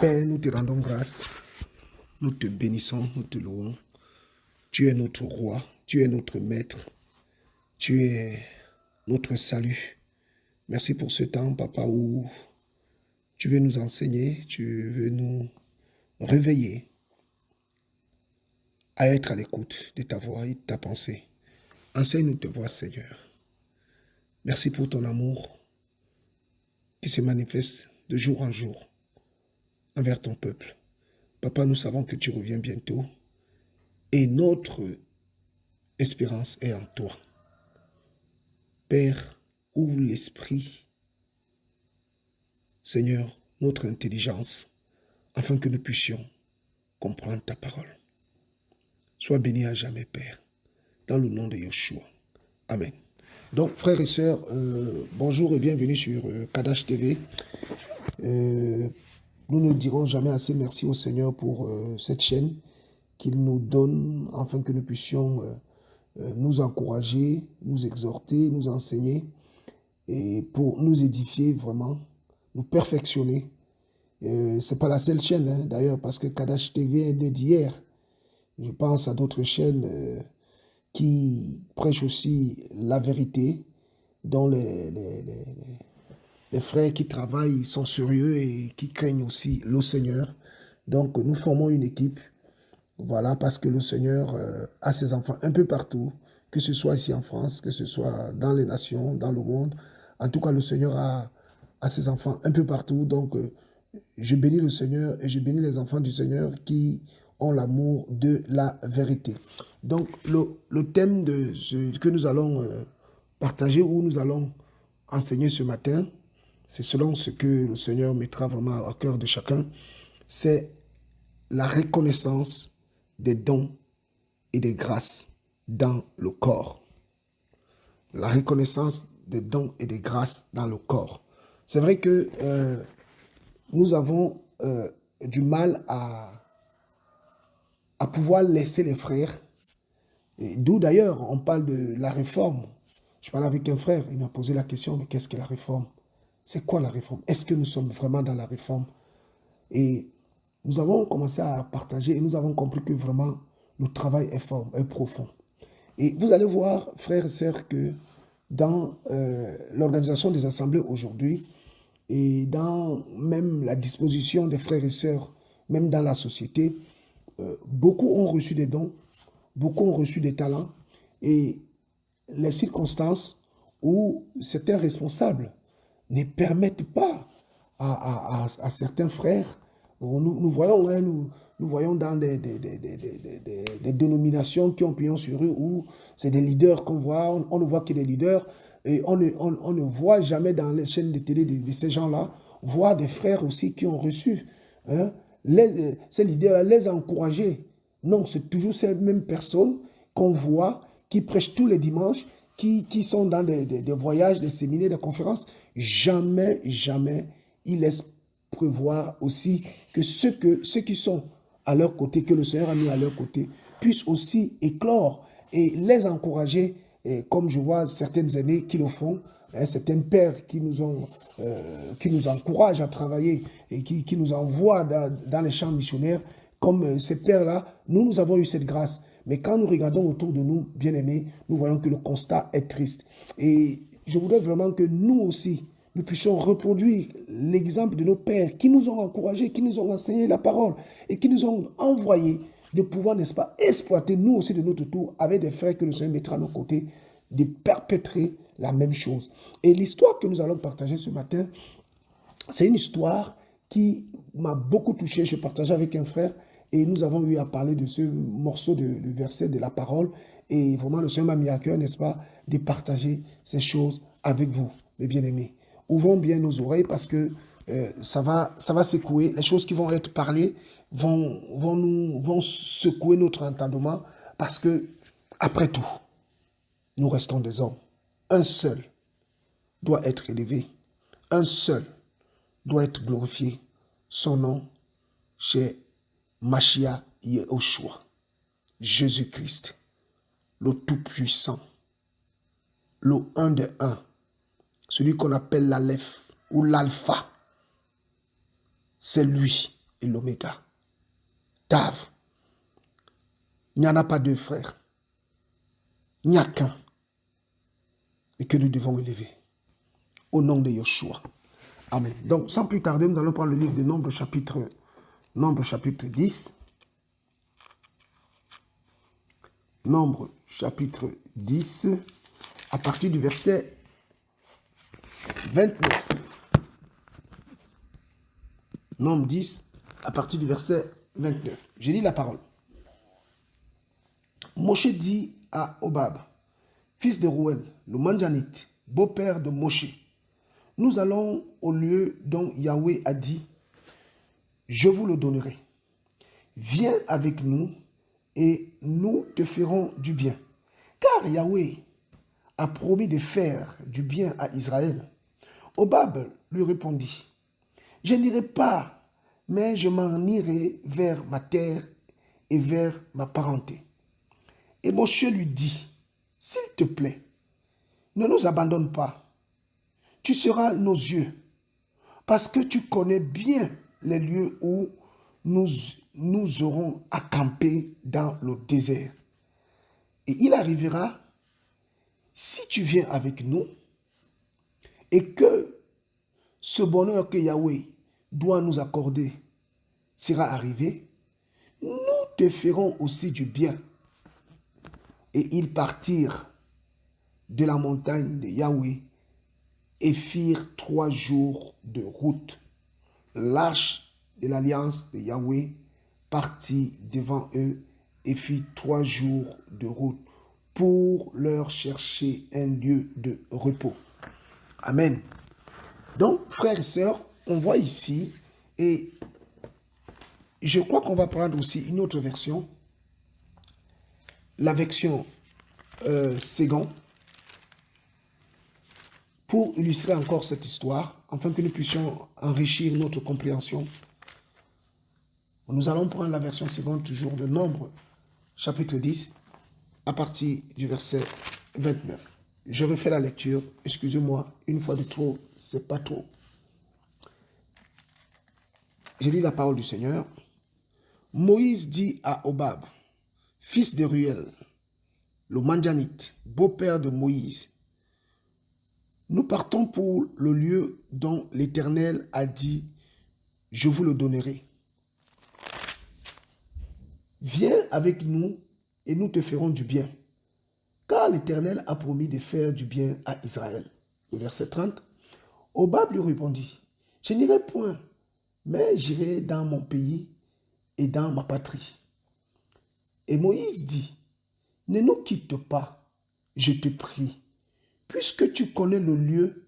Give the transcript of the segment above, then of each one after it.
Père, nous te rendons grâce, nous te bénissons, nous te louons. Tu es notre roi, tu es notre maître, tu es notre salut. Merci pour ce temps, Papa, où tu veux nous enseigner, tu veux nous réveiller à être à l'écoute de ta voix et de ta pensée. Enseigne-nous tes voix, Seigneur. Merci pour ton amour qui se manifeste de jour en jour envers ton peuple. Papa, nous savons que tu reviens bientôt et notre espérance est en toi. Père, ouvre l'esprit, Seigneur, notre intelligence, afin que nous puissions comprendre ta parole. Sois béni à jamais, Père, dans le nom de Yeshua. Amen. Donc, frères et sœurs, bonjour et bienvenue sur Kadash TV. Nous ne dirons jamais assez merci au Seigneur pour cette chaîne qu'il nous donne, afin que nous puissions nous encourager, nous exhorter, nous enseigner, et pour nous édifier vraiment, nous perfectionner. Ce n'est pas la seule chaîne, hein, d'ailleurs, parce que Kadash TV est né d'hier. Je pense à d'autres chaînes qui prêchent aussi la vérité, dont les frères qui travaillent sont sérieux et qui craignent aussi le Seigneur. Donc, nous formons une équipe, voilà, parce que le Seigneur a ses enfants un peu partout, que ce soit ici en France, que ce soit dans les nations, dans le monde. En tout cas, le Seigneur a ses enfants un peu partout. Donc, je bénis le Seigneur et je bénis les enfants du Seigneur qui ont l'amour de la vérité. Donc, le thème de ce que nous allons partager ou nous allons enseigner ce matin, c'est selon ce que le Seigneur mettra vraiment au cœur de chacun, c'est la reconnaissance des dons et des grâces dans le corps. La reconnaissance des dons et des grâces dans le corps. C'est vrai que nous avons du mal à pouvoir laisser les frères. D'où d'ailleurs on parle de la réforme. Je parlais avec un frère, il m'a posé la question, mais qu'est-ce que la réforme? C'est quoi la réforme? Est-ce que nous sommes vraiment dans la réforme? Et nous avons commencé à partager et nous avons compris que vraiment le travail est fort, est profond. Et vous allez voir, frères et sœurs, que dans l'organisation des assemblées aujourd'hui et dans même la disposition des frères et sœurs, même dans la société, beaucoup ont reçu des dons, beaucoup ont reçu des talents et les circonstances où certains responsables ne permettent pas à certains frères. Nous voyons, hein, nous voyons dans des dénominations qui ont pignon sur eux où c'est des leaders qu'on voit, on ne voit que des leaders et on ne voit jamais dans les chaînes de télé de ces gens-là, voir des frères aussi qui ont reçu. Hein, ces leaders-là, les encourager. Non, c'est toujours ces mêmes personnes qu'on voit qui prêchent tous les dimanches, qui sont dans des voyages, des séminaires, des conférences. Jamais, jamais, ils laissent prévoir aussi que ceux qui sont à leur côté, que le Seigneur a mis à leur côté, puissent aussi éclore et les encourager, et comme je vois certaines aînés qui le font, hein, certains pères qui nous encouragent à travailler et qui nous envoient dans les champs missionnaires, comme ces pères-là, nous avons eu cette grâce. Mais quand nous regardons autour de nous, bien-aimés, nous voyons que le constat est triste. Et je voudrais vraiment que nous aussi, nous puissions reproduire l'exemple de nos pères qui nous ont encouragés, qui nous ont enseigné la parole et qui nous ont envoyé de pouvoir, n'est-ce pas, exploiter nous aussi de notre tour avec des frères que le Seigneur mettra à nos côtés, de perpétrer la même chose. Et l'histoire que nous allons partager ce matin, c'est une histoire qui m'a beaucoup touché. Je partageais avec un frère et nous avons eu à parler de ce morceau de verset de la parole. Et vraiment, le Seigneur m'a mis à cœur, n'est-ce pas, de partager ces choses avec vous, mes bien-aimés. Ouvrons bien nos oreilles parce que ça va secouer. Les choses qui vont être parlées vont secouer notre entendement parce que, après tout, nous restons des hommes. Un seul doit être élevé. Un seul doit être glorifié. Son nom, c'est Mashiach Yehoshua, Jésus-Christ, le Tout-Puissant, le un de un, celui qu'on appelle l'Aleph ou l'Alpha. C'est lui, et l'oméga. Tav. Il n'y en a pas deux frères. Il n'y a qu'un. Et que nous devons élever. Au nom de Yeshua. Amen. Donc, sans plus tarder, nous allons prendre le livre de Nombre chapitre 10. Nombre chapitre 10, à partir du verset 29. Nombre 10, à partir du verset 29. Je lis la parole. Moshe dit à Hobab, fils de Rouel, le Mandjanite, beau-père de Moshe, nous allons au lieu dont Yahweh a dit, je vous le donnerai. Viens avec nous et nous te ferons du bien. Car Yahweh a promis de faire du bien à Israël. Hobab lui répondit, je n'irai pas, mais je m'en irai vers ma terre et vers ma parenté. Et Moshe lui dit, s'il te plaît, ne nous abandonne pas. Tu seras nos yeux, parce que tu connais bien les lieux où nous aurons à camper dans le désert. Et il arrivera, si tu viens avec nous, et que ce bonheur que Yahweh doit nous accorder sera arrivé, nous te ferons aussi du bien. Et ils partirent de la montagne de Yahweh et firent 3 jours de route. L'arche de l'alliance de Yahweh partit devant eux et fit 3 jours de route pour leur chercher un lieu de repos. Amen. Donc, frères et sœurs, on voit ici, et je crois qu'on va prendre aussi une autre version, la version Ségon, pour illustrer encore cette histoire, afin que nous puissions enrichir notre compréhension. Nous allons prendre la version seconde toujours de Nombre, chapitre 10, à partir du verset 29. Je refais la lecture, excusez-moi, une fois de trop, c'est pas trop. Je lis la parole du Seigneur. Moïse dit à Hobab, fils de Ruel, le Mandjanite, beau-père de Moïse, nous partons pour le lieu dont l'Éternel a dit, je vous le donnerai. Viens avec nous et nous te ferons du bien, car l'Éternel a promis de faire du bien à Israël. Le verset 30, Hobab lui répondit, je n'irai point, mais j'irai dans mon pays et dans ma patrie. Et Moïse dit, ne nous quitte pas, je te prie, puisque tu connais le lieu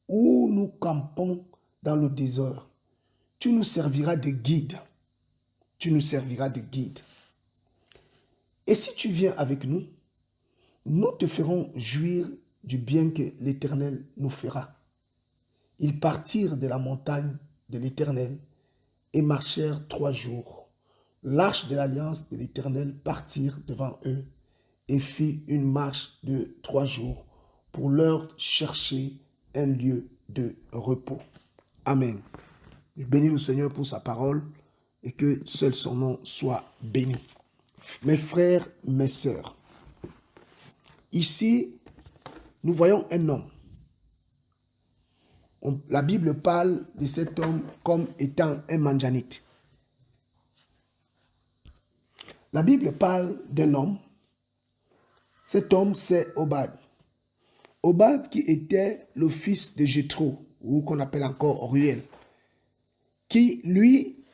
où nous campons dans le désert. Tu nous serviras de guide. Tu nous serviras de guide. Et si tu viens avec nous, nous te ferons jouir du bien que l'Éternel nous fera. Ils partirent de la montagne de l'Éternel et marchèrent 3 jours. L'arche de l'alliance de l'Éternel partirent devant eux et fit une marche de 3 jours pour leur chercher un lieu de repos. Amen. Je bénis le Seigneur pour sa parole et que seul son nom soit béni. Mes frères, mes sœurs, ici, nous voyons un homme. La Bible parle de cet homme comme étant un Mandjanite. La Bible parle d'un homme. Cet homme, c'est Hobab. Hobab qui était le fils de Jéthro, ou qu'on appelle encore Ruel. Qui, lui,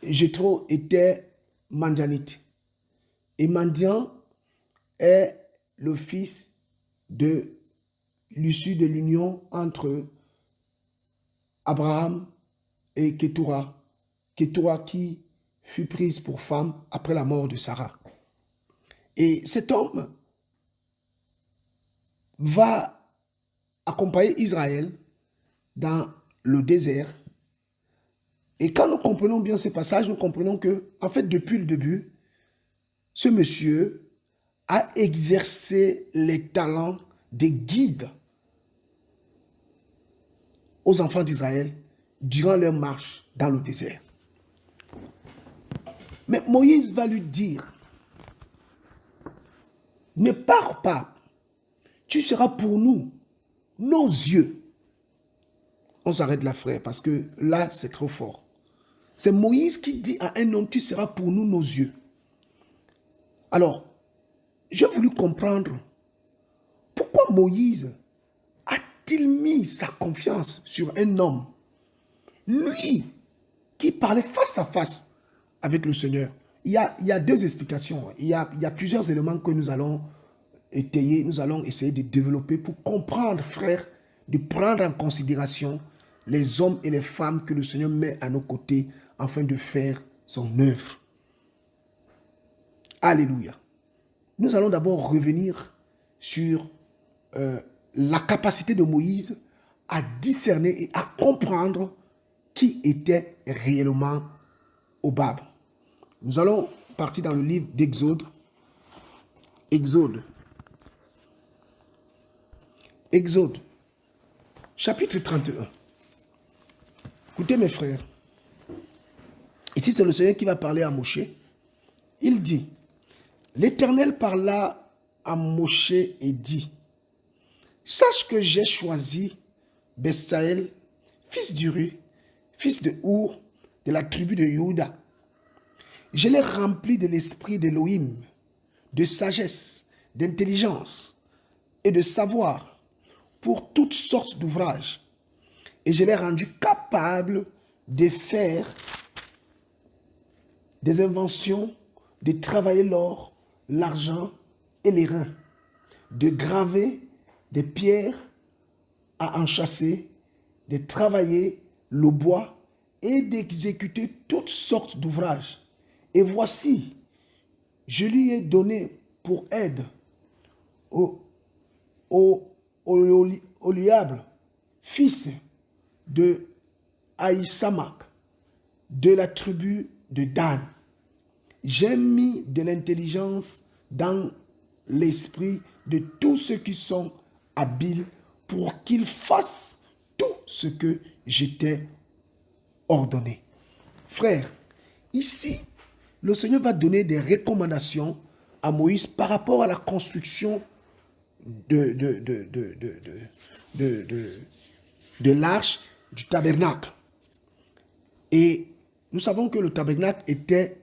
Jéthro était Mandjanite. Et Mandian est le fils de l'issue de l'union entre Abraham et Ketura. Ketura qui fut prise pour femme après la mort de Sarah. Et cet homme va accompagner Israël dans le désert. Et quand nous comprenons bien ce passage, nous comprenons que, en fait, depuis le début, ce monsieur a exercé les talents de guide aux enfants d'Israël durant leur marche dans le désert. Mais Moïse va lui dire, ne pars pas, tu seras pour nous, nos yeux. On s'arrête là, frère, parce que là, c'est trop fort. C'est Moïse qui dit à un homme, tu seras pour nous, nos yeux. Alors, j'ai voulu comprendre pourquoi Moïse a-t-il mis sa confiance sur un homme, lui, qui parlait face à face avec le Seigneur. Il y a deux explications. Il y a plusieurs éléments que nous allons étayer, nous allons essayer de développer pour comprendre, frère, de prendre en considération les hommes et les femmes que le Seigneur met à nos côtés afin de faire son œuvre. Alléluia. Nous allons d'abord revenir sur la capacité de Moïse à discerner et à comprendre qui était réellement Hobab. Nous allons partir dans le livre d'Exode. Exode, chapitre 31. Écoutez mes frères, ici c'est le Seigneur qui va parler à Moshe. Il dit, l'Éternel parla à Moshe et dit, sache que j'ai choisi Bezalel, fils d'Uri, fils de Our, de la tribu de Juda. Je l'ai rempli de l'esprit d'Élohim, de sagesse, d'intelligence et de savoir pour toutes sortes d'ouvrages. Et je l'ai rendu capable de faire des inventions, de travailler l'or, l'argent et les reins, de graver des pierres à enchâsser, de travailler le bois et d'exécuter toutes sortes d'ouvrages. Et voici, je lui ai donné pour aide Oliab, fils de Aïsamak, de la tribu de Dan. J'ai mis de l'intelligence dans l'esprit de tous ceux qui sont habiles pour qu'ils fassent tout ce que je t'ai ordonné. Frère, ici, le Seigneur va donner des recommandations à Moïse par rapport à la construction de l'arche du tabernacle. Et nous savons que le tabernacle était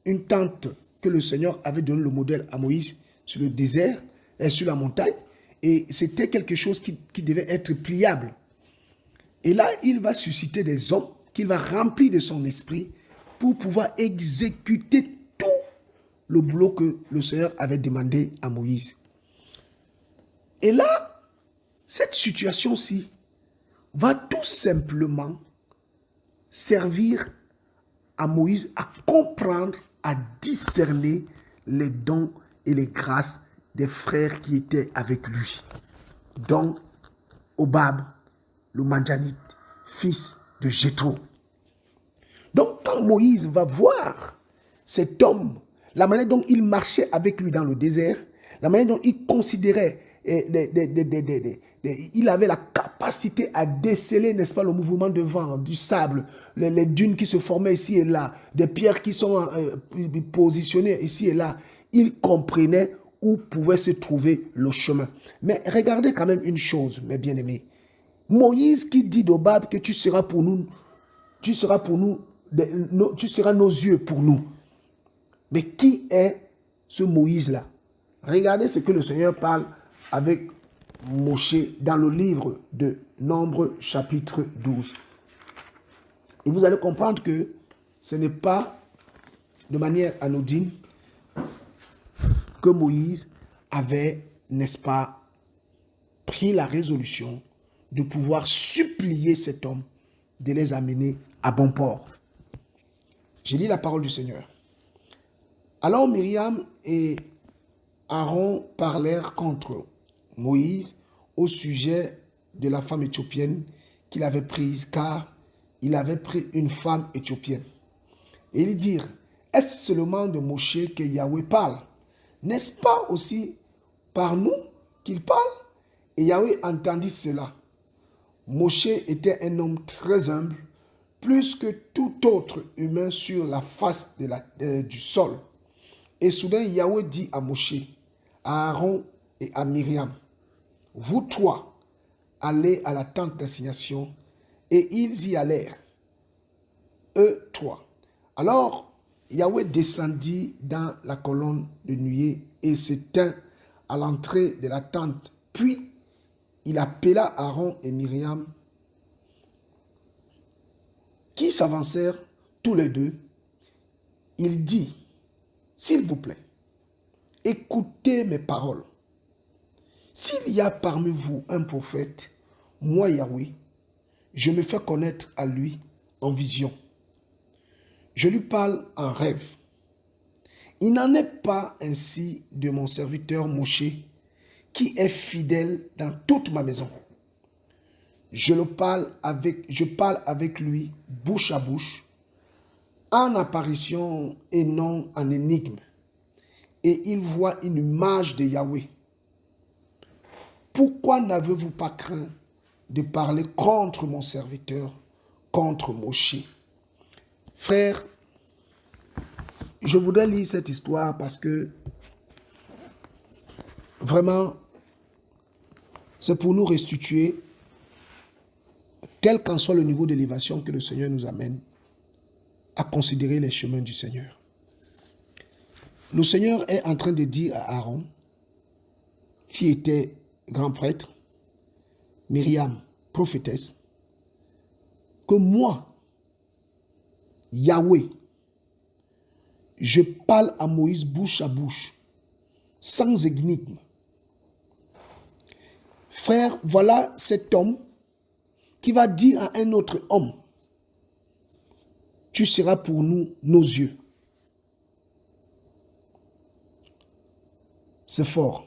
une tente que le Seigneur avait donné le modèle à Moïse sur le désert et sur la montagne. Et c'était quelque chose qui devait être pliable. Et là, il va susciter des hommes qu'il va remplir de son esprit pour pouvoir exécuter tout le boulot que le Seigneur avait demandé à Moïse. Et là, cette situation-ci va tout simplement servir à Moïse à comprendre, à discerner les dons et les grâces des frères qui étaient avec lui. Donc, Hobab, le Madjanite, fils de Jéthro. Donc, quand Moïse va voir cet homme, la manière dont il marchait avec lui dans le désert, la manière dont il considérait, il avait la capacité à déceler, n'est-ce pas, le mouvement de vent, du sable, les dunes qui se formaient ici et là, des pierres qui sont positionnées ici et là. Il comprenait où pouvait se trouver le chemin. Mais regardez quand même une chose, mes bien-aimés. Moïse qui dit d'Hobab que tu seras pour nous, tu seras nos yeux pour nous. Mais qui est ce Moïse-là? Regardez ce que le Seigneur parle avec Moshe dans le livre de Nombre chapitre 12. Et vous allez comprendre que ce n'est pas de manière anodine que Moïse avait, n'est-ce pas, pris la résolution de pouvoir supplier cet homme de les amener à bon port. J'ai dit la parole du Seigneur. Alors Myriam et Aaron parlèrent contre Moïse au sujet de la femme éthiopienne qu'il avait prise, car il avait pris une femme éthiopienne. Et ils dirent, est-ce seulement de Moshe que Yahweh parle? N'est-ce pas aussi par nous qu'il parle? Et Yahweh entendit cela. Moshe était un homme très humble, plus que tout autre humain sur la face du sol. Et soudain, Yahweh dit à Moshe, à Aaron et à Myriam, vous trois, allez à la tente d'assignation. Et ils y allèrent, eux trois. Alors, Yahweh descendit dans la colonne de nuée et se tint à l'entrée de la tente. Puis, il appela Aaron et Myriam, qui s'avancèrent tous les deux. Il dit, s'il vous plaît, écoutez mes paroles. S'il y a parmi vous un prophète, moi Yahweh, je me fais connaître à lui en vision. Je lui parle en rêve. Il n'en est pas ainsi de mon serviteur Moshe, qui est fidèle dans toute ma maison. Je parle avec lui bouche à bouche, en apparition et non en énigme. Et il voit une image de Yahweh. Pourquoi n'avez-vous pas craint de parler contre mon serviteur, contre Moshe? Frère, je voudrais lire cette histoire parce que vraiment, c'est pour nous restituer, quel qu'en soit le niveau d'élévation que le Seigneur nous amène, à considérer les chemins du Seigneur. Le Seigneur est en train de dire à Aaron, qui était grand prêtre, Myriam, prophétesse, que moi, Yahweh, je parle à Moïse bouche à bouche, sans énigme. Frère, voilà cet homme qui va dire à un autre homme, tu seras pour nous nos yeux. C'est fort.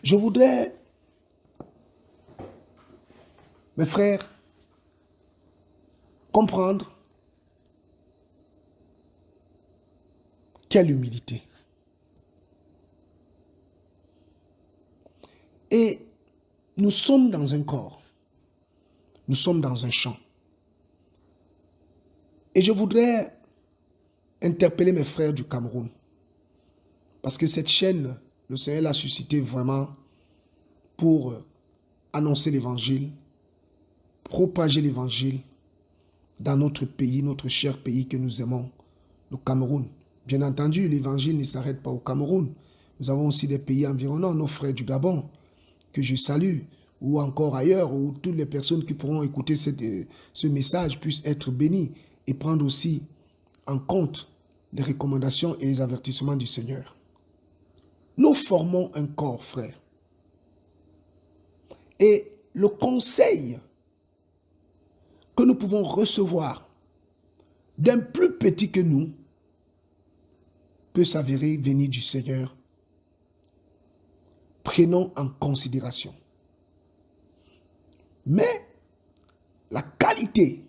Je voudrais, mes frères, comprendre quelle humilité. Et nous sommes dans un corps. Nous sommes dans un champ. Et je voudrais interpeller mes frères du Cameroun. Parce que cette chaîne, le Seigneur l'a suscité vraiment pour annoncer l'évangile, propager l'évangile dans notre pays, notre cher pays que nous aimons, le Cameroun. Bien entendu, l'évangile ne s'arrête pas au Cameroun. Nous avons aussi des pays environnants, nos frères du Gabon, que je salue, ou encore ailleurs, où toutes les personnes qui pourront écouter ce message puissent être bénies et prendre aussi en compte les recommandations et les avertissements du Seigneur. Nous formons un corps, frère. Et le conseil que nous pouvons recevoir d'un plus petit que nous peut s'avérer venir du Seigneur. Prenons en considération. Mais la qualité,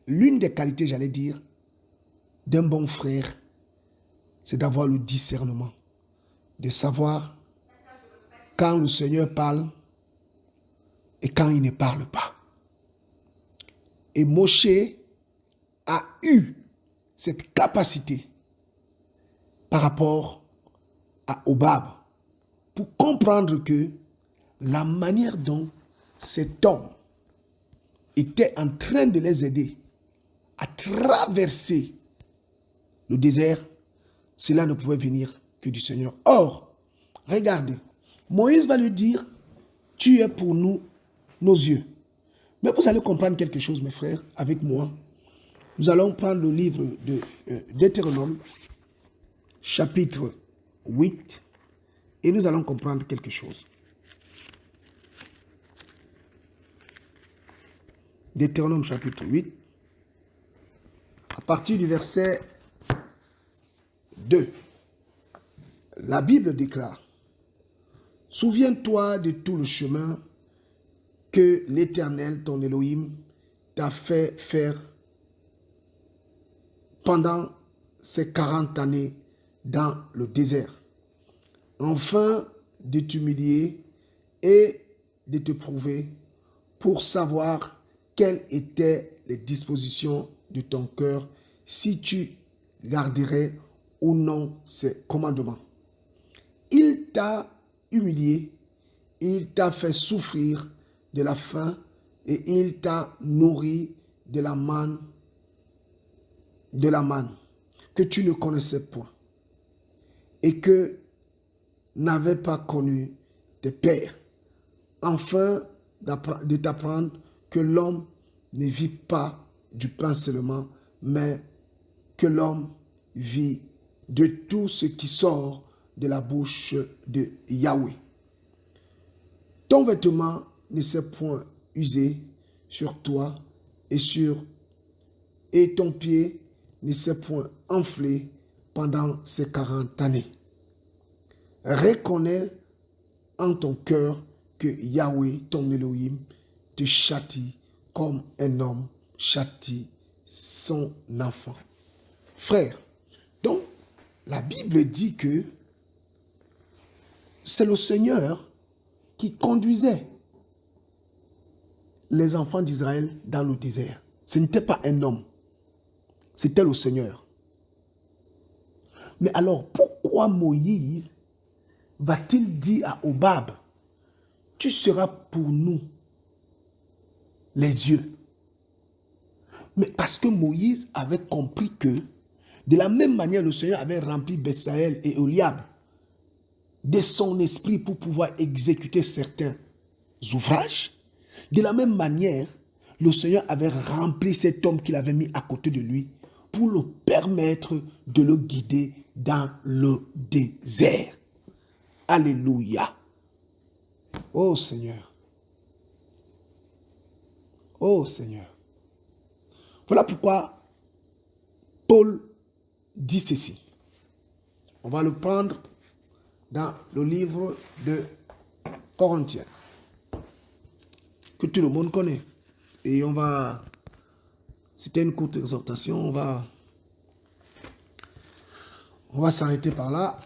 l'une des qualités, j'allais dire, d'un bon frère, c'est d'avoir le discernement, de savoir quand le Seigneur parle et quand il ne parle pas. Et Moshe a eu cette capacité par rapport à Obab pour comprendre que la manière dont cet homme était en train de les aider à traverser le désert, cela ne pouvait venir que du Seigneur. Or, regardez, Moïse va lui dire, tu es pour nous nos yeux. Mais vous allez comprendre quelque chose, mes frères, avec moi. Nous allons prendre le livre de Deutéronome, chapitre 8, et nous allons comprendre quelque chose. Deutéronome, chapitre 8, à partir du verset 2. La Bible déclare, « Souviens-toi de tout le chemin que l'Éternel, ton Elohim, t'a fait faire pendant ces 40 années dans le désert, afin de t'humilier et de te prouver pour savoir quelles étaient les dispositions de ton cœur, si tu garderais ou non ses commandements. Il t'a humilié, il t'a fait souffrir de la faim et il t'a nourri de la manne que tu ne connaissais point et que n'avaient pas connu tes pères, afin de t'apprendre que l'homme ne vit pas du pain seulement, mais que l'homme vit de tout ce qui sort de la bouche de Yahweh. Ton vêtement ne s'est point usé sur toi et ton pied ne s'est point enflé pendant ces 40 années. Reconnais en ton cœur que Yahweh, ton Elohim, te châtie comme un homme châtie son enfant. Frère, donc la Bible dit que c'est le Seigneur qui conduisait les enfants d'Israël dans le désert. Ce n'était pas un homme, c'était le Seigneur. Mais alors, pourquoi Moïse va-t-il dire à Hobab, tu seras pour nous les yeux? Mais parce que Moïse avait compris que, de la même manière, le Seigneur avait rempli Betsaël et Oliab de son esprit pour pouvoir exécuter certains ouvrages. De la même manière, le Seigneur avait rempli cet homme qu'il avait mis à côté de lui pour le permettre de le guider dans le désert. Alléluia. Oh Seigneur. Oh Seigneur. Voilà pourquoi Paul dit ceci. On va le prendre dans le livre de Corinthiens, que tout le monde connaît. Et on va, c'était une courte exhortation, on va s'arrêter par là.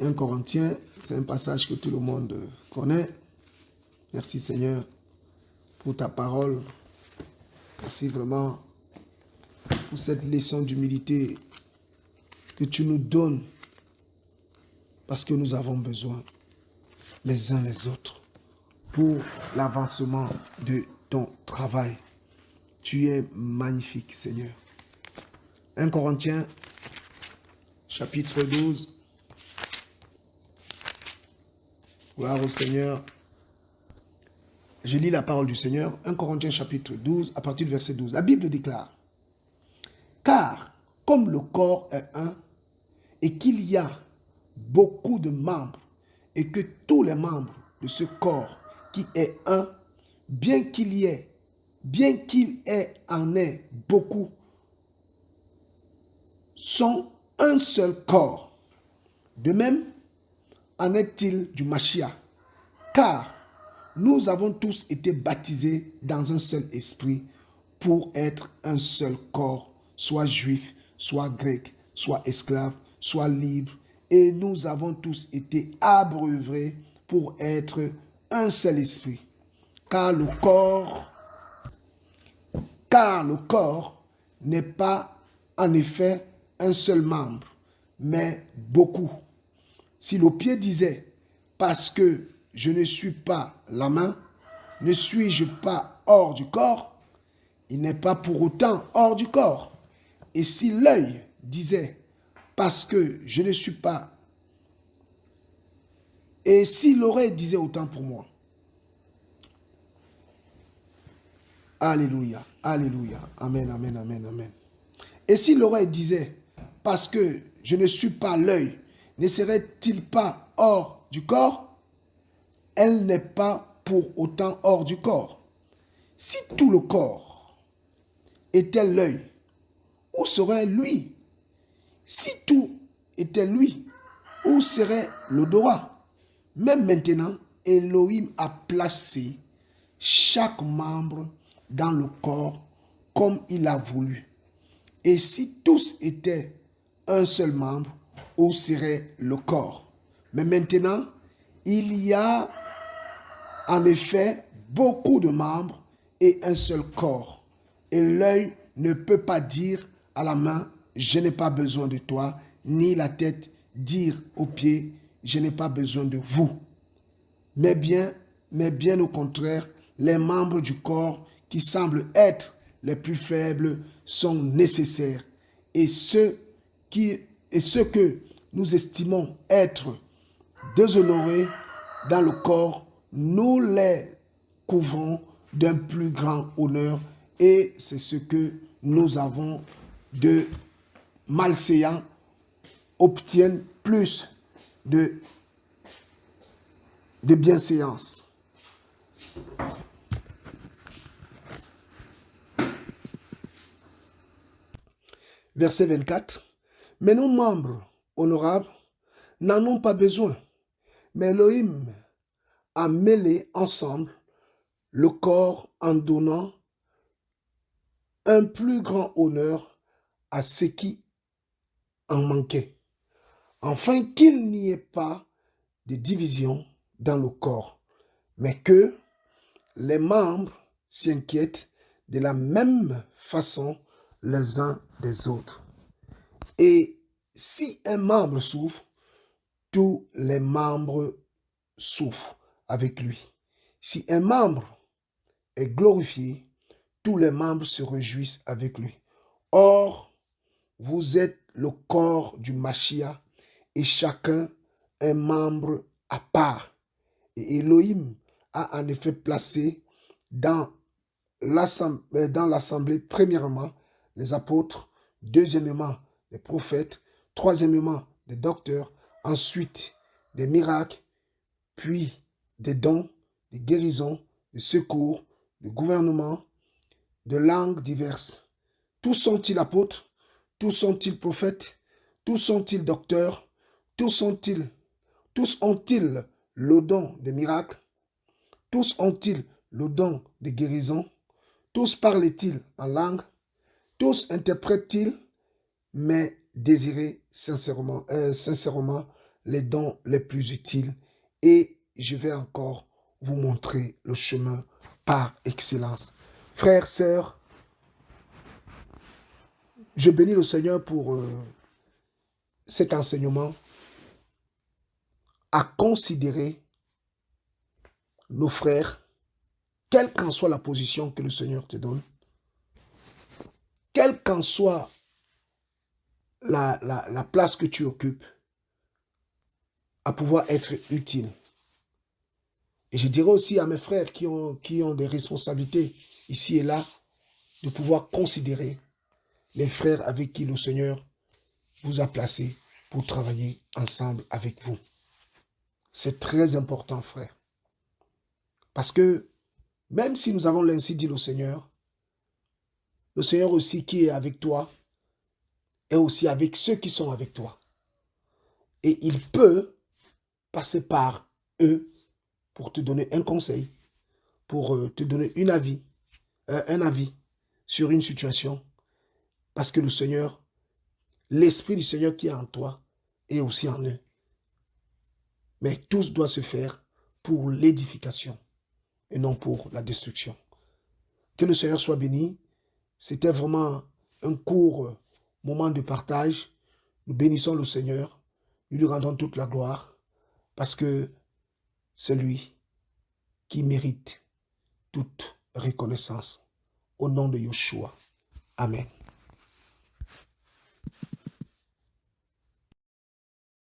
1 Corinthiens, c'est un passage que tout le monde connaît. Merci Seigneur pour ta parole. Merci vraiment pour cette leçon d'humilité que tu nous donnes parce que nous avons besoin les uns les autres pour l'avancement de ton travail. Tu es magnifique Seigneur. 1 Corinthiens chapitre 12. Gloire au Seigneur. Je lis la parole du Seigneur. 1 Corinthiens chapitre 12, à partir du verset 12. La Bible déclare, « Car comme le corps est un, et qu'il y a beaucoup de membres, et que tous les membres de ce corps qui est un, bien qu'il en ait beaucoup, sont un seul corps. De même, en est-il du Mashiach, car nous avons tous été baptisés dans un seul esprit pour être un seul corps, soit juif, soit grec, soit esclave, soit libre, et nous avons tous été abreuvés pour être un seul esprit. Car le corps n'est pas en effet un seul membre, mais beaucoup. Si le pied disait, parce que je ne suis pas la main, ne suis-je pas hors du corps? Il n'est pas pour autant hors du corps. Et si l'œil disait, parce que je ne suis pas, et si l'oreille disait autant pour moi. Alléluia, alléluia, amen, amen, amen, amen. Et si l'oreille disait, parce que je ne suis pas l'œil, ne serait-il pas hors du corps? Elle n'est pas pour autant hors du corps. Si tout le corps était l'œil, où serait lui? Si tout était lui, où serait l'odorat? Même maintenant, Elohim a placé chaque membre dans le corps comme il a voulu. Et si tous étaient un seul membre, où serait le corps? Mais maintenant, il y a En effet, beaucoup de membres et un seul corps. Et l'œil ne peut pas dire à la main, je n'ai pas besoin de toi, ni la tête dire aux pieds, je n'ai pas besoin de vous. Mais bien au contraire, les membres du corps qui semblent être les plus faibles sont nécessaires. Et ceux que nous estimons être déshonorés dans le corps, nous les couvrons d'un plus grand honneur, et c'est ce que nous avons de malséants obtiennent plus de bienséance. Verset 24. Mais nos membres honorables n'en ont pas besoin. Mais Elohim a mêlé ensemble le corps en donnant un plus grand honneur à ce qui en manquait, afin qu'il n'y ait pas de division dans le corps, mais que les membres s'inquiètent de la même façon les uns des autres. Et si un membre souffre, tous les membres souffrent avec lui. Si un membre est glorifié, tous les membres se réjouissent avec lui. Or, vous êtes le corps du Mashiach et chacun un membre à part. Et Elohim a en effet placé dans l'assemblée, premièrement, les apôtres, deuxièmement, les prophètes, troisièmement, des docteurs, ensuite des miracles, puis des dons, des guérisons, des secours, du gouvernement, de langues diverses. Tous sont-ils apôtres? Tous sont-ils prophètes? Tous sont-ils docteurs? Tous ont-ils le don des miracles? Tous ont-ils le don de guérison? Tous parlent-ils en langue? Tous interprètent-ils? Mais désirez sincèrement les dons les plus utiles. Et je vais encore vous montrer le chemin par excellence. Frères, sœurs, je bénis le Seigneur pour cet enseignement à considérer nos frères, quelle qu'en soit la position que le Seigneur te donne, quelle qu'en soit la place que tu occupes, à pouvoir être utile. Et je dirais aussi à mes frères qui ont des responsabilités ici et là, de pouvoir considérer les frères avec qui le Seigneur vous a placé pour travailler ensemble avec vous. C'est très important, frère. Parce que même si nous avons l'ainsi dit le Seigneur aussi qui est avec toi, est aussi avec ceux qui sont avec toi. Et il peut passer par eux pour te donner un conseil, pour te donner un avis sur une situation. Parce que le Seigneur, l'Esprit du Seigneur qui est en toi, est aussi en eux. Mais tout doit se faire pour l'édification et non pour la destruction. Que le Seigneur soit béni. C'était vraiment un court moment de partage. Nous bénissons le Seigneur. Nous lui rendons toute la gloire parce que c'est lui qui mérite toute reconnaissance. Au nom de Yeshua. Amen.